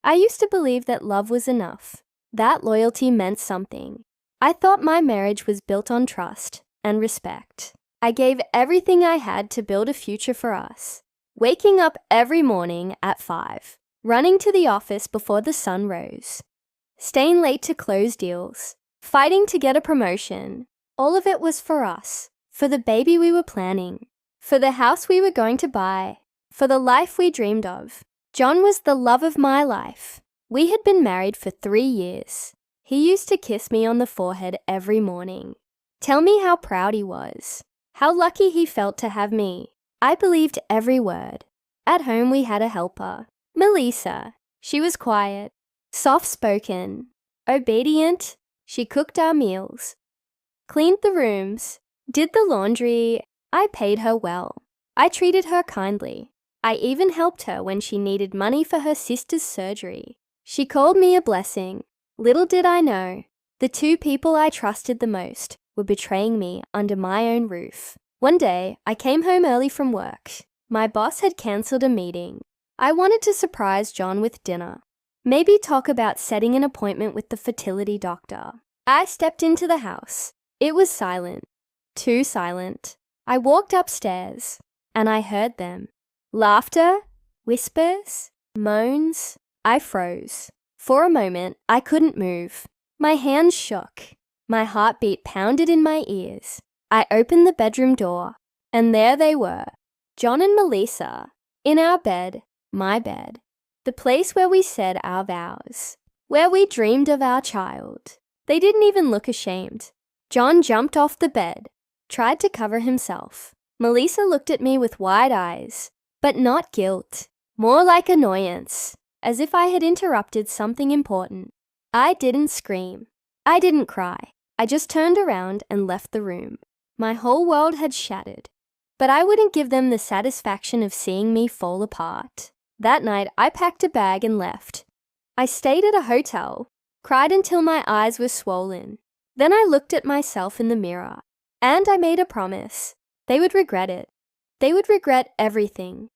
I used to believe that love was enough, that loyalty meant something. I thought my marriage was built on trust and respect. I gave everything I had to build a future for us, waking up every morning at 5, running to the office before the sun rose, staying late to close deals, fighting to get a promotion. All of it was for us, for the baby we were planning, for the house we were going to buy, for the life we dreamed of. John was the love of my life. We had been married for 3 years. He used to kiss me on the forehead every morning, tell me how proud he was, how lucky he felt to have me. I believed every word. At home we had a helper, Melissa. She was quiet, soft-spoken, obedient. She cooked our meals, cleaned the rooms, did the laundry. I paid her well. I treated her kindly. I even helped her when she needed money for her sister's surgery. She called me a blessing. Little did I know, the 2 people I trusted the most were betraying me under my own roof. One day, I came home early from work. My boss had cancelled a meeting. I wanted to surprise John with dinner. Maybe talk about setting an appointment with the fertility doctor. I stepped into the house. It was silent. Too silent. I walked upstairs, and I heard them. Laughter, whispers, moans. I froze. For a moment, I couldn't move. My hands shook. My heartbeat pounded in my ears. I opened the bedroom door, and there they were, John and Melissa, in our bed, my bed, the place where we said our vows, where we dreamed of our child. They didn't even look ashamed. John jumped off the bed, tried to cover himself. Melissa looked at me with wide eyes, but not guilt, more like annoyance, as if I had interrupted something important. I didn't scream. I didn't cry. I just turned around and left the room. My whole world had shattered, but I wouldn't give them the satisfaction of seeing me fall apart. That night, I packed a bag and left. I stayed at a hotel, cried until my eyes were swollen. Then I looked at myself in the mirror, and I made a promise. They would regret it. They would regret everything.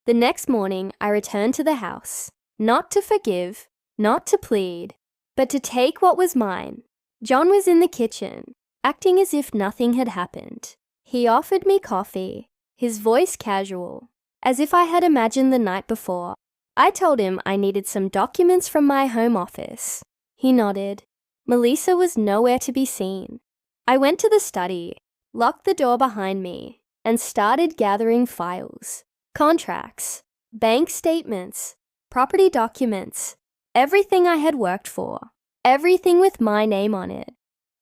The next morning, I returned to the house, not to forgive, not to plead, but to take what was mine. John was in the kitchen, acting as if nothing had happened. He offered me coffee, his voice casual, as if I had imagined the night before. I told him I needed some documents from my home office. He nodded. Melissa was nowhere to be seen. I went to the study, locked the door behind me, and started gathering files, contracts, bank statements, property documents, everything I had worked for, everything with my name on it.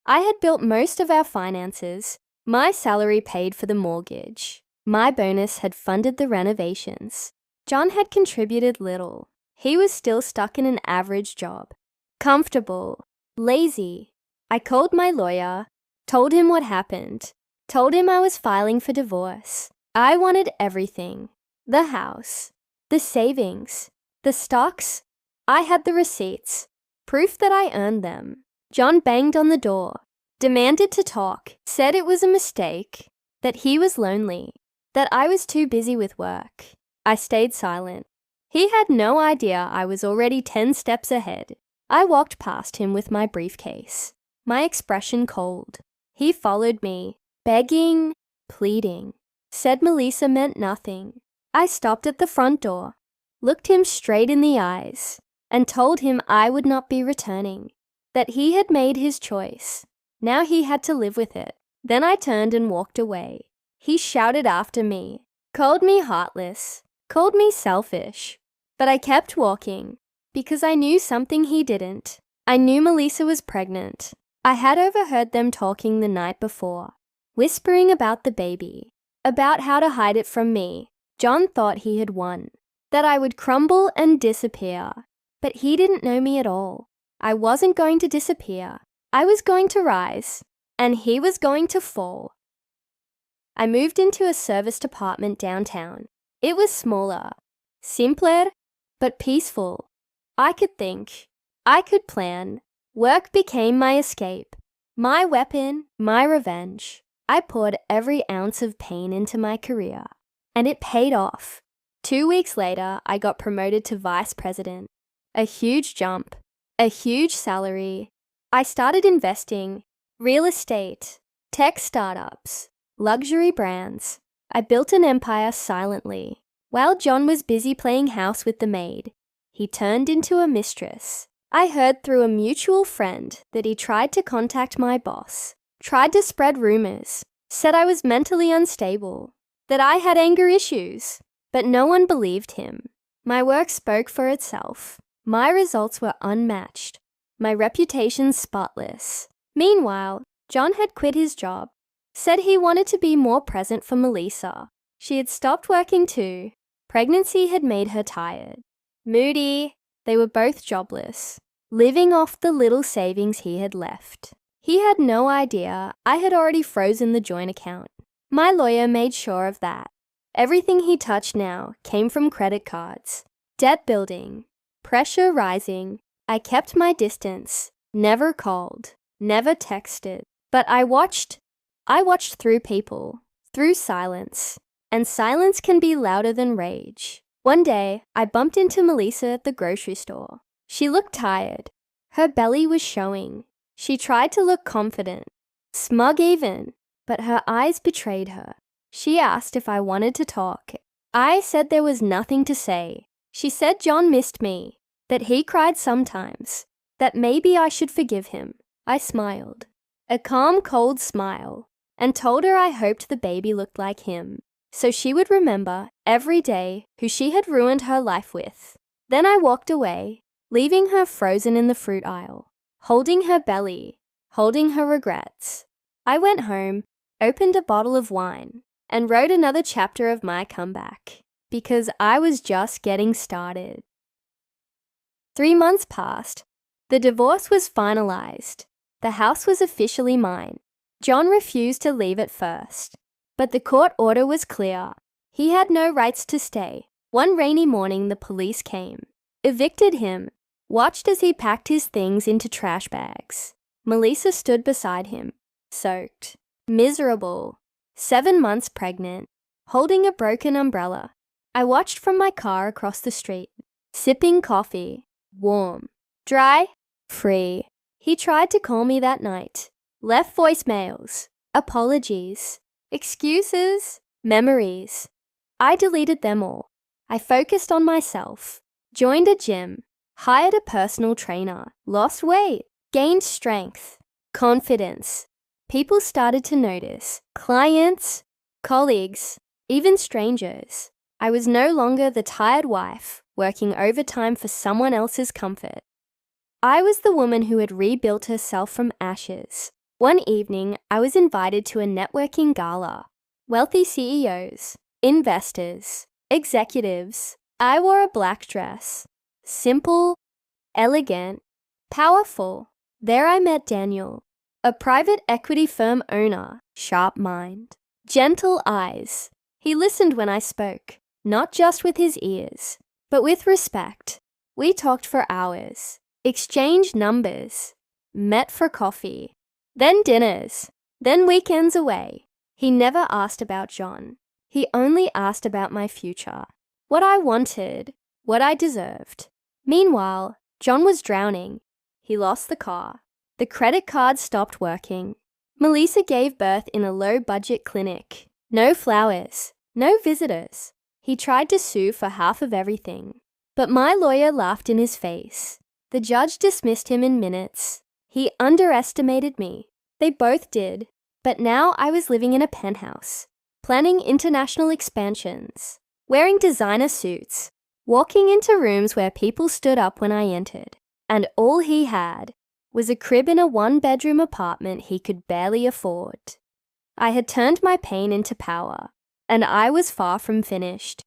I had built most of our finances. My salary paid for the mortgage. My bonus had funded the renovations. John had contributed little. He was still stuck in an average job. Comfortable, lazy. I called my lawyer, told him what happened, told him I was filing for divorce. I wanted everything. The house, the savings, the stocks. I had the receipts, proof that I earned them. John banged on the door, demanded to talk, said it was a mistake, that he was lonely, that I was too busy with work. I stayed silent. He had no idea I was already 10 steps ahead. I walked past him with my briefcase, my expression cold. He followed me, begging, pleading, said Melissa meant nothing. I stopped at the front door, looked him straight in the eyes, and told him I would not be returning, that he had made his choice. Now he had to live with it. Then I turned and walked away. He shouted after me, called me heartless, called me selfish. But I kept walking, because I knew something he didn't. I knew Melissa was pregnant. I had overheard them talking the night before, whispering about the baby, about how to hide it from me. John thought he had won, that I would crumble and disappear. But he didn't know me at all. I wasn't going to disappear. I was going to rise, and he was going to fall. I moved into a serviced apartment downtown. It was smaller, simpler, but peaceful. I could think. I could plan. Work became my escape, my weapon, my revenge. I poured every ounce of pain into my career, and it paid off. 2 weeks later, I got promoted to vice president. A huge jump, a huge salary. I started investing, real estate, tech startups, luxury brands. I built an empire silently. While John was busy playing house with the maid, he turned into a mistress. I heard through a mutual friend that he tried to contact my boss, tried to spread rumors, said I was mentally unstable, that I had anger issues, but no one believed him. My work spoke for itself. My results were unmatched. My reputation spotless. Meanwhile, John had quit his job, said he wanted to be more present for Melissa. She had stopped working too. Pregnancy had made her tired. Moody. They were both jobless, living off the little savings he had left. He had no idea I had already frozen the joint account. My lawyer made sure of that. Everything he touched now came from credit cards. Debt building. Pressure rising. I kept my distance. Never called. Never texted. But I watched through people. Through silence. And silence can be louder than rage. One day, I bumped into Melissa at the grocery store. She looked tired. Her belly was showing. She tried to look confident, smug even, but her eyes betrayed her. She asked if I wanted to talk. I said there was nothing to say. She said John missed me, that he cried sometimes, that maybe I should forgive him. I smiled, a calm, cold smile, and told her I hoped the baby looked like him, so she would remember every day who she had ruined her life with. Then I walked away, leaving her frozen in the fruit aisle, holding her belly, holding her regrets. I went home, opened a bottle of wine, and wrote another chapter of my comeback, because I was just getting started. 3 months passed. The divorce was finalized. The house was officially mine. John refused to leave at first, but the court order was clear. He had no rights to stay. One rainy morning, the police came, evicted him, watched as he packed his things into trash bags. Melissa stood beside him, soaked, miserable, 7 months pregnant, holding a broken umbrella. I watched from my car across the street, sipping coffee, warm, dry, free. He tried to call me that night, left voicemails, apologies, excuses, memories. I deleted them all. I focused on myself, joined a gym, hired a personal trainer, lost weight, gained strength, confidence. People started to notice. Clients, colleagues, even strangers. I was no longer the tired wife working overtime for someone else's comfort. I was the woman who had rebuilt herself from ashes. One evening, I was invited to a networking gala. Wealthy CEOs, investors, executives. I wore a black dress. Simple, elegant, powerful. There I met Daniel, a private equity firm owner, sharp mind, gentle eyes. He listened when I spoke, not just with his ears, but with respect. We talked for hours, exchanged numbers, met for coffee, then dinners, then weekends away. He never asked about John. He only asked about my future, what I wanted, what I deserved. Meanwhile, John was drowning. He lost the car. The credit card stopped working. Melissa gave birth in a low-budget clinic. No flowers, no visitors. He tried to sue for half of everything, but my lawyer laughed in his face. The judge dismissed him in minutes. He underestimated me. They both did, but now I was living in a penthouse, planning international expansions, wearing designer suits, walking into rooms where people stood up when I entered, and all he had was a crib in a 1-bedroom apartment he could barely afford. I had turned my pain into power, and I was far from finished.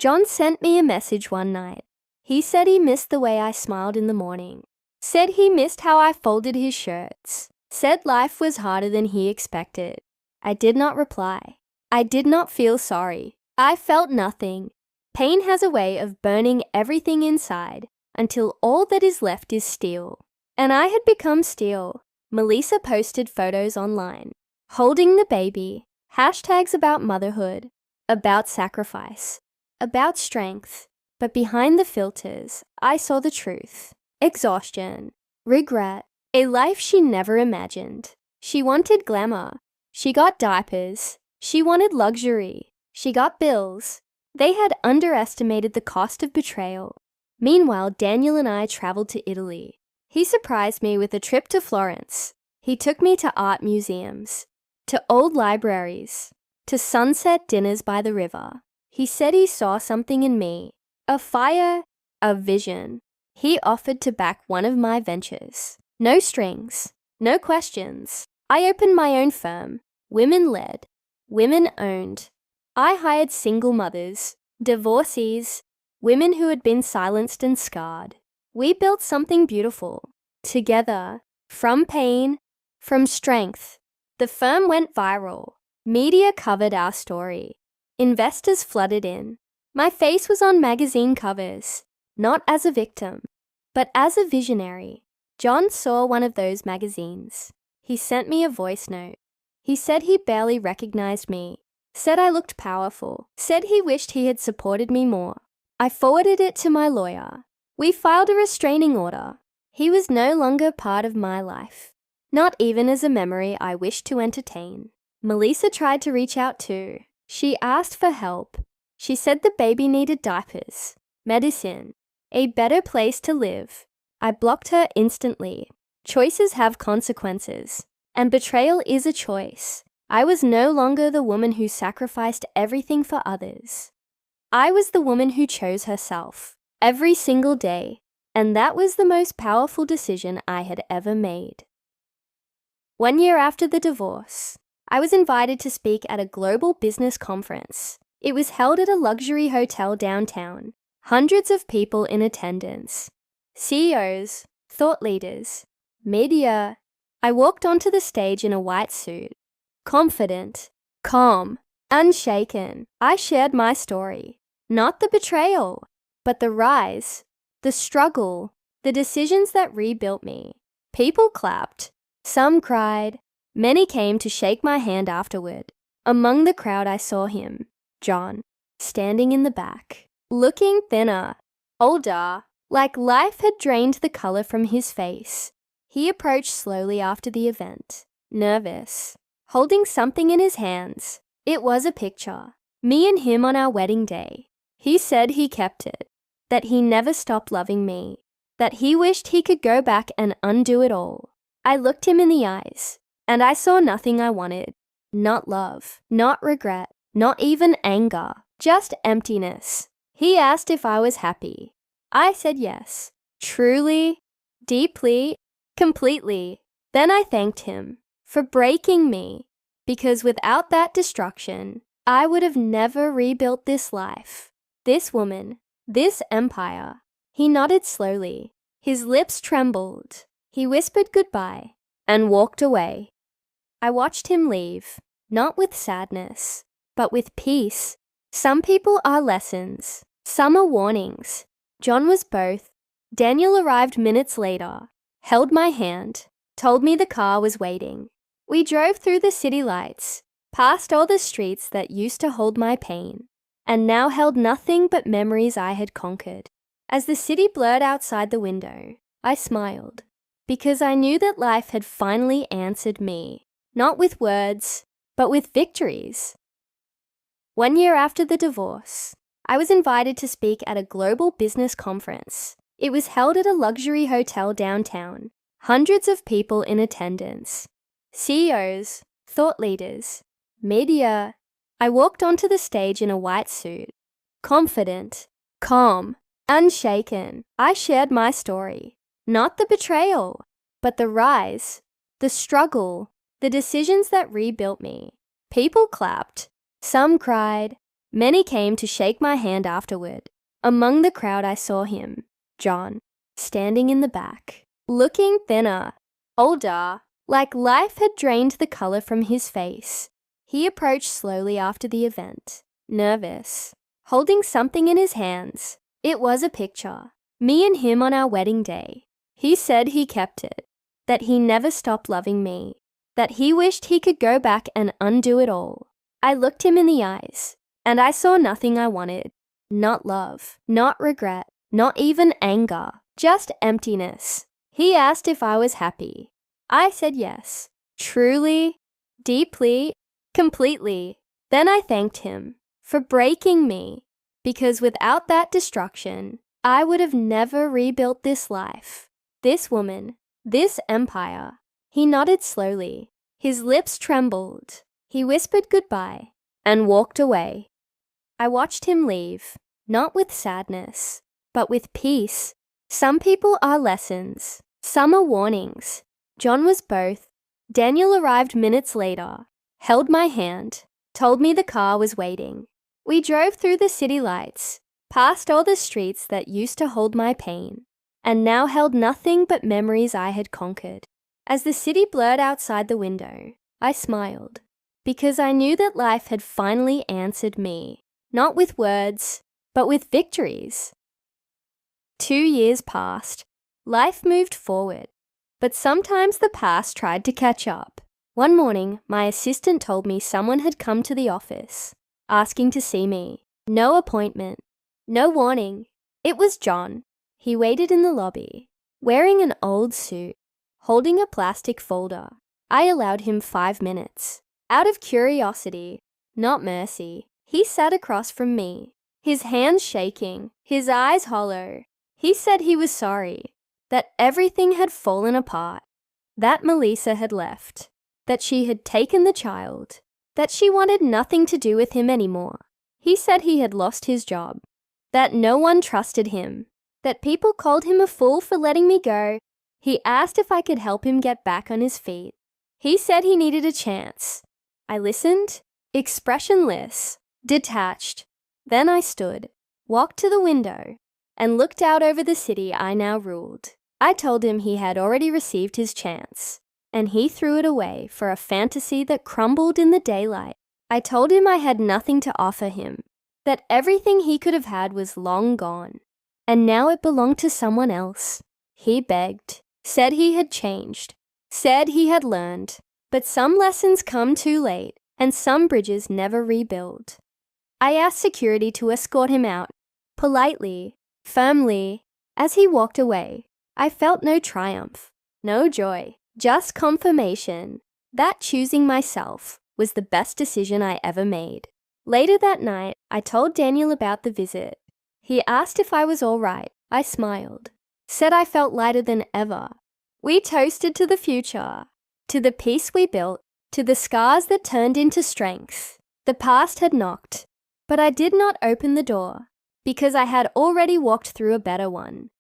John sent me a message one night. He said he missed the way I smiled in the morning, said he missed how I folded his shirts, said life was harder than he expected. I did not reply. I did not feel sorry. I felt nothing. Pain has a way of burning everything inside until all that is left is steel. And I had become steel. Melissa posted photos online, holding the baby, hashtags about motherhood, about sacrifice. about strength. But behind the filters, I saw the truth. Exhaustion, regret, a life she never imagined. She wanted glamour. She got diapers. She wanted luxury. She got bills. They had underestimated the cost of betrayal. Meanwhile, Daniel and I traveled to Italy. He surprised me with a trip to Florence. He took me to art museums, to old libraries, to sunset dinners by the river. He said he saw something in me, a fire, a vision. He offered to back one of my ventures. No strings, no questions. I opened my own firm, women-led, women-owned. I hired single mothers, divorcees, women who had been silenced and scarred. We built something beautiful, together, from pain, from strength. The firm went viral. Media covered our story. Investors flooded in. My face was on magazine covers, not as a victim, but as a visionary. John saw one of those magazines. He sent me a voice note. He said he barely recognized me, said I looked powerful, said he wished he had supported me more. I forwarded it to my lawyer. We filed a restraining order. He was no longer part of my life, not even as a memory I wished to entertain. Melissa tried to reach out too. She asked for help. She said the baby needed diapers, medicine, a better place to live. I blocked her instantly. Choices have consequences, and betrayal is a choice. I was no longer the woman who sacrificed everything for others. I was the woman who chose herself every single day, and that was the most powerful decision I had ever made. 1 year after the divorce, I was invited to speak at a global business conference. It was held at a luxury hotel downtown. Hundreds of people in attendance. CEOs, thought leaders, media. I walked onto the stage in a white suit. Confident, calm, unshaken. I shared my story. Not the betrayal, but the rise, the struggle, the decisions that rebuilt me. People clapped. Some cried. Many came to shake my hand afterward. Among the crowd I saw him, John, standing in the back, looking thinner, older, like life had drained the color from his face. He approached slowly after the event, nervous, holding something in his hands. It was a picture, me and him on our wedding day. He said he kept it, that he never stopped loving me, that he wished he could go back and undo it all. I looked him in the eyes, and I saw nothing I wanted. Not love, not regret, not even anger, just emptiness. He asked if I was happy. I said yes, truly, deeply, completely. Then I thanked him for breaking me, because without that destruction, I would have never rebuilt this life, this woman, this empire. He nodded slowly. His lips trembled. He whispered goodbye and walked away. I watched him leave, not with sadness, but with peace. Some people are lessons, some are warnings. John was both. Daniel arrived minutes later, held my hand, told me the car was waiting. We drove through the city lights, past all the streets that used to hold my pain, and now held nothing but memories I had conquered. As the city blurred outside the window, I smiled, because I knew that life had finally answered me, not with words, but with victories. 1 year after the divorce, I was invited to speak at a global business conference. It was held at a luxury hotel downtown. Hundreds of people in attendance. CEOs, thought leaders, media. I walked onto the stage in a white suit. Confident, calm, unshaken. I shared my story. Not the betrayal, but the rise, the struggle, the decisions that rebuilt me. People clapped. Some cried. Many came to shake my hand afterward. Among the crowd I saw him, John, standing in the back, looking thinner, older, like life had drained the color from his face. He approached slowly after the event, nervous, holding something in his hands. It was a picture, me and him on our wedding day. He said he kept it, that he never stopped loving me, that he wished he could go back and undo it all. I looked him in the eyes, and I saw nothing I wanted. not love, not regret, not even anger, just emptiness. He asked if I was happy. I said yes. Truly, deeply, completely. Then I thanked him for breaking me, because without that destruction, I would have never rebuilt this life, this woman, this empire. He nodded slowly. His lips trembled. He whispered goodbye and walked away. I watched him leave, not with sadness, but with peace. Some people are lessons, some are warnings. John was both. Daniel arrived minutes later, held my hand, told me the car was waiting. We drove through the city lights, past all the streets that used to hold my pain, and now held nothing but memories I had conquered. As the city blurred outside the window, I smiled, because I knew that life had finally answered me, not with words, but with victories. 2 years passed. Life moved forward, but sometimes the past tried to catch up. One morning, my assistant told me someone had come to the office, asking to see me. No appointment, no warning. It was John. He waited in the lobby, wearing an old suit, holding a plastic folder. I allowed him 5 minutes. Out of curiosity, not mercy, he sat across from me, his hands shaking, his eyes hollow. He said he was sorry, that everything had fallen apart, that Melissa had left, that she had taken the child, that she wanted nothing to do with him anymore. He said he had lost his job, that no one trusted him, that people called him a fool for letting me go. He asked if I could help him get back on his feet. He said he needed a chance. I listened, expressionless, detached. Then I stood, walked to the window, and looked out over the city I now ruled. I told him he had already received his chance, and he threw it away for a fantasy that crumbled in the daylight. I told him I had nothing to offer him, that everything he could have had was long gone, and now it belonged to someone else. He begged, said he had changed, said he had learned, but some lessons come too late, and some bridges never rebuild. I asked security to escort him out, politely, firmly. As he walked away, I felt no triumph, no joy, just confirmation that choosing myself was the best decision I ever made. Later that night, I told Daniel about the visit. He asked if I was all right. I smiled, said I felt lighter than ever. We toasted to the future, to the peace we built, to the scars that turned into strength. The past had knocked, but I did not open the door, because I had already walked through a better one.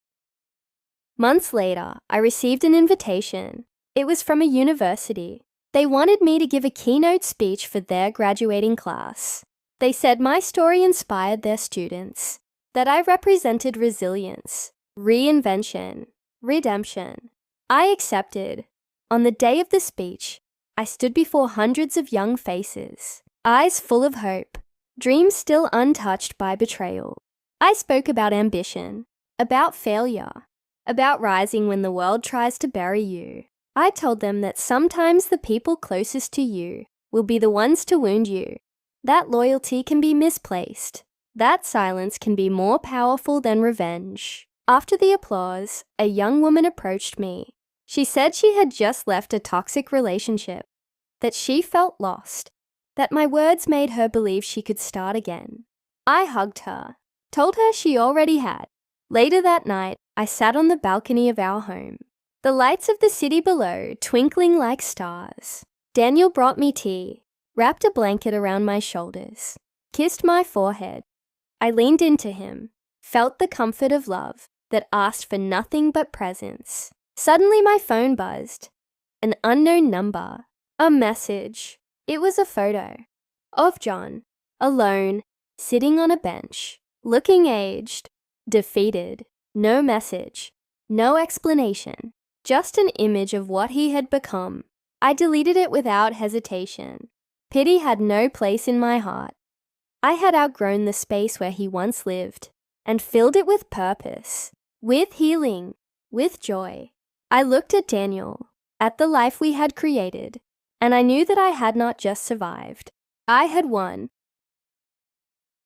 Months later, I received an invitation. It was from a university. They wanted me to give a keynote speech for their graduating class. They said my story inspired their students, that I represented resilience, reinvention, redemption. I accepted. On the day of the speech, I stood before hundreds of young faces, eyes full of hope, dreams still untouched by betrayal. I spoke about ambition, about failure, about rising when the world tries to bury you. I told them that sometimes the people closest to you will be the ones to wound you. That loyalty can be misplaced. That silence can be more powerful than revenge. After the applause, a young woman approached me. She said she had just left a toxic relationship, that she felt lost, that my words made her believe she could start again. I hugged her, told her she already had. Later that night, I sat on the balcony of our home, the lights of the city below twinkling like stars. Daniel brought me tea, wrapped a blanket around my shoulders, kissed my forehead. I leaned into him, felt the comfort of love that asked for nothing but presence. Suddenly my phone buzzed. An unknown number. A message. It was a photo of John, alone, sitting on a bench, looking aged, defeated. No message, no explanation, just an image of what he had become. I deleted it without hesitation. Pity had no place in my heart. I had outgrown the space where he once lived and filled it with purpose, with healing, with joy. I looked at Daniel, at the life we had created, and I knew that I had not just survived. I had won.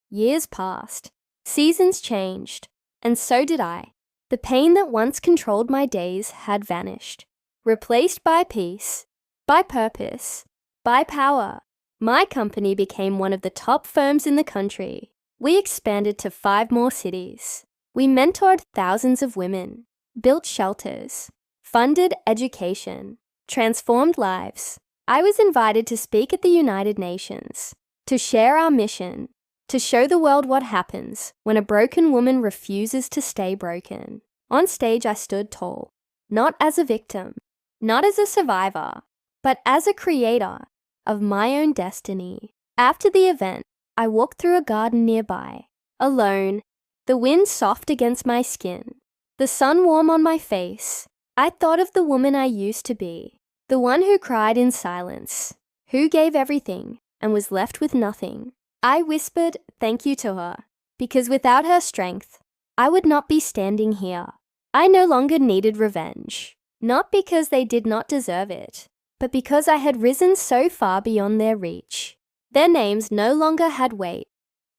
Years passed. Seasons changed, and so did I. The pain that once controlled my days had vanished, replaced by peace, by purpose, by power. My company became one of the top firms in the country. We expanded to 5 more cities. We mentored thousands of women, built shelters, funded education, transformed lives. I was invited to speak at the United Nations, to share our mission, to show the world what happens when a broken woman refuses to stay broken. On stage, I stood tall, not as a victim, not as a survivor, but as a creator of my own destiny. After the event, I walked through a garden nearby, alone, the wind soft against my skin, the sun warm on my face. I thought of the woman I used to be, the one who cried in silence, who gave everything and was left with nothing. I whispered thank you to her, because without her strength, I would not be standing here. I no longer needed revenge, not because they did not deserve it, but because I had risen so far beyond their reach. Their names no longer had weight.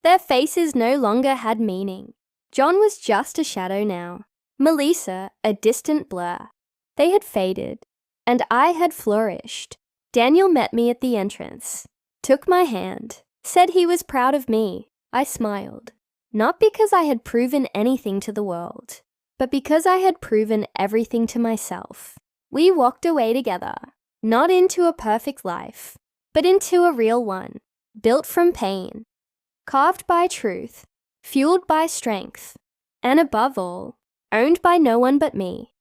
Their faces no longer had meaning. John was just a shadow now. Melissa, a distant blur. They had faded, and I had flourished. Daniel met me at the entrance, took my hand, said he was proud of me. I smiled, not because I had proven anything to the world, but because I had proven everything to myself. We walked away together, not into a perfect life, but into a real one, built from pain, carved by truth, fueled by strength, and above all, owned by no one but me.